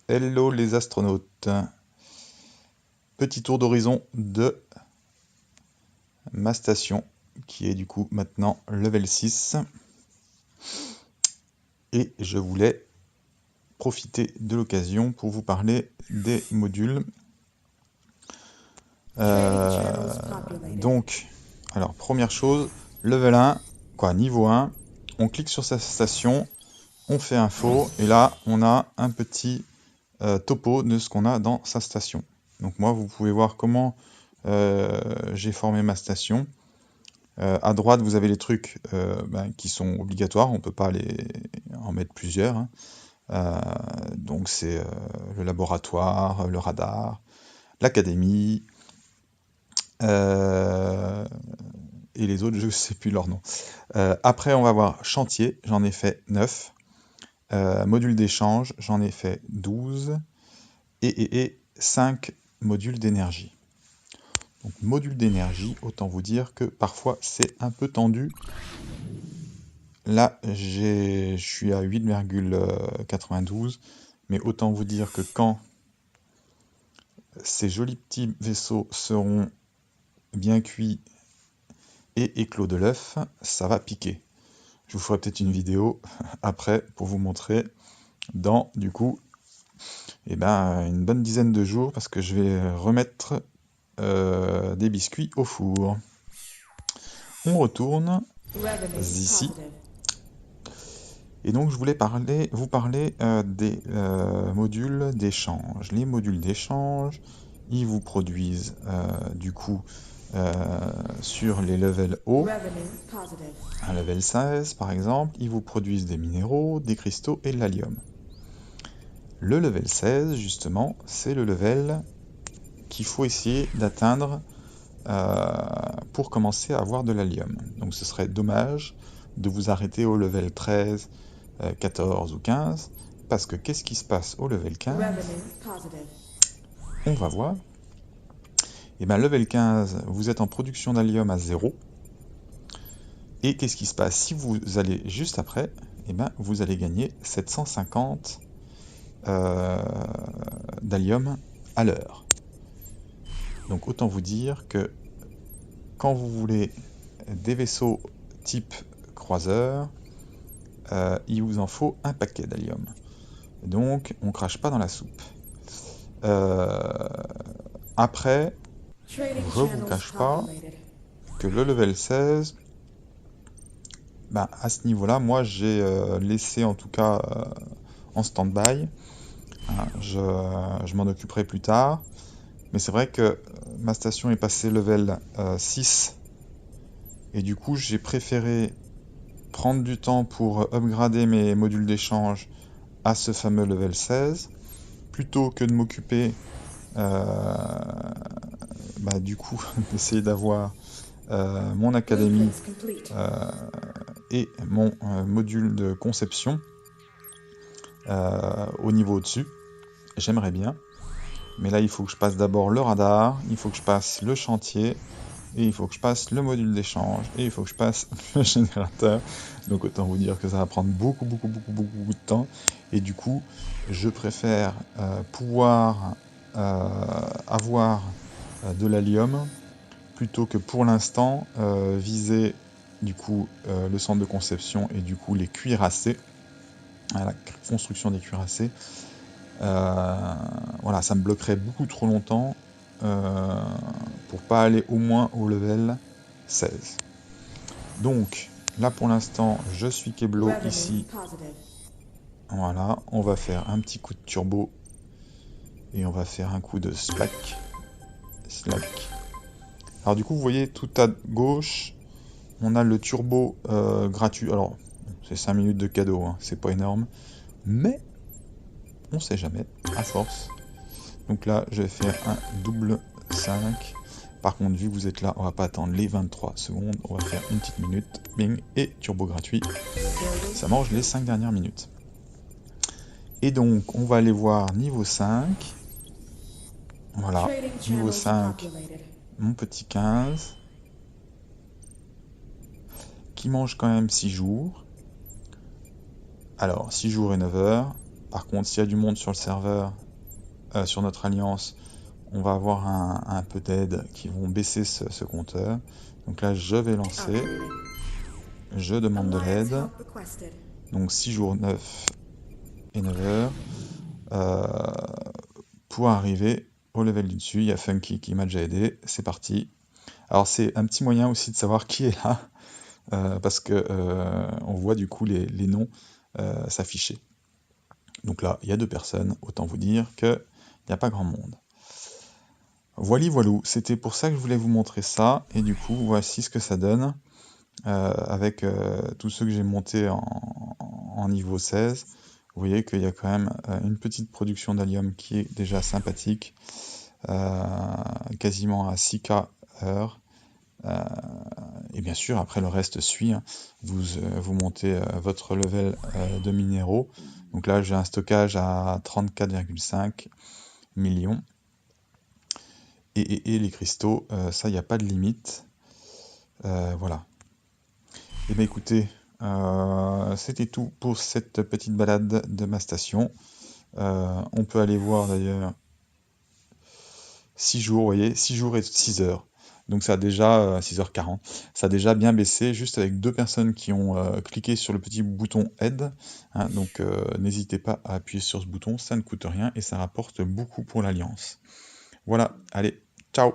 Hello les astronautes. Petit tour d'horizon de ma station qui est du coup maintenant level 6. Et je voulais profiter de l'occasion pour vous parler des modules. Donc, alors première chose, level 1, niveau 1, on clique sur sa station, on fait info et là on a un petit topo de ce qu'on a dans sa station. Donc moi, vous pouvez voir comment j'ai formé ma station. À droite, vous avez les trucs qui sont obligatoires, on ne peut pas en mettre plusieurs. Donc c'est le laboratoire, le radar, l'académie, et les autres, je ne sais plus leur nom. Après, on va voir chantier, j'en ai fait 9. Module d'échange, j'en ai fait 12. Et 5 modules d'énergie. Donc module d'énergie, autant vous dire que parfois c'est un peu tendu. Là, je suis à 8,92, mais autant vous dire que quand ces jolis petits vaisseaux seront bien cuits et éclos de l'œuf, ça va piquer. Je vous ferai peut-être une vidéo après pour vous montrer dans, du coup, une bonne dizaine de jours, parce que je vais remettre des biscuits au four. On retourne ici. Et donc je voulais vous parler des modules d'échange. Les modules d'échange, ils vous produisent du coup sur les levels hauts, un level 16 par exemple, ils vous produisent des minéraux, des cristaux et de l'allium. Le level 16 justement, c'est le level qu'il faut essayer d'atteindre pour commencer à avoir de l'allium. Donc ce serait dommage de vous arrêter au level 13, 14 ou 15, parce que qu'est-ce qui se passe au level 15? On va voir. Et bien level 15, vous êtes en production d'allium à 0. Et qu'est-ce qui se passe? Si vous allez juste après, et ben vous allez gagner 750 d'allium à l'heure. Donc autant vous dire que quand vous voulez des vaisseaux type croiseur, il vous en faut un paquet d'allium. Donc on crache pas dans la soupe. Après, je vous cache pas que le level 16, à ce niveau-là, moi j'ai laissé en tout cas en stand-by. Je m'en occuperai plus tard. Mais c'est vrai que ma station est passée level 6. Et du coup, j'ai préféré prendre du temps pour upgrader mes modules d'échange à ce fameux level 16, plutôt que de m'occuper du coup d'essayer d'avoir mon académie et mon module de conception au niveau au-dessus. J'aimerais bien, mais là il faut que je passe d'abord le radar, il faut que je passe le chantier, et il faut que je passe le module d'échange, et il faut que je passe le générateur. Donc autant vous dire que ça va prendre beaucoup de temps, et du coup je préfère pouvoir avoir de l'allium plutôt que pour l'instant viser du coup le centre de conception et du coup les cuirassés, la construction des cuirassés. Voilà, ça me bloquerait beaucoup trop longtemps pour pas aller au moins au level 16. Donc là pour l'instant je suis Keblo ici. Voilà, on va faire un petit coup de turbo et on va faire un coup de slack. Alors du coup vous voyez tout à gauche on a le turbo gratuit. Alors c'est 5 minutes de cadeau, hein, c'est pas énorme, mais on sait jamais à force. Donc là je vais faire un double 5. Par contre, vu que vous êtes là, on va pas attendre les 23 secondes, on va faire une petite minute, bing, et turbo gratuit. Ça mange les 5 dernières minutes. Et donc, on va aller voir niveau 5. Voilà, niveau 5, mon petit 15, qui mange quand même 6 jours. Alors, 6 jours et 9 heures. Par contre, s'il y a du monde sur le serveur, sur notre alliance, on va avoir un peu d'aide qui vont baisser ce compteur. Donc là, je vais lancer. Je demande de l'aide. Donc 6 jours, 9 et 9 heures. Pour arriver au level du dessus, il y a Funky qui m'a déjà aidé. C'est parti. Alors c'est un petit moyen aussi de savoir qui est là. Parce que on voit du coup les noms s'afficher. Donc là, il y a 2 personnes. Autant vous dire qu'il n'y a pas grand monde. Voilou, c'était pour ça que je voulais vous montrer ça, et du coup, voici ce que ça donne, avec tous ceux que j'ai montés en niveau 16. Vous voyez qu'il y a quand même une petite production d'allium qui est déjà sympathique, quasiment à 6K heure, et bien sûr, après le reste suit, hein. Vous montez votre level de minéraux, donc là j'ai un stockage à 34,5 millions. Et les cristaux, ça, il n'y a pas de limite. Voilà. Et bien écoutez, c'était tout pour cette petite balade de ma station. On peut aller voir d'ailleurs 6 jours, vous voyez, 6 jours et 6 heures. Donc ça a déjà, 6h40, ça a déjà bien baissé, juste avec 2 personnes qui ont cliqué sur le petit bouton aide, hein. Donc n'hésitez pas à appuyer sur ce bouton, ça ne coûte rien et ça rapporte beaucoup pour l'Alliance. Voilà, allez, ciao!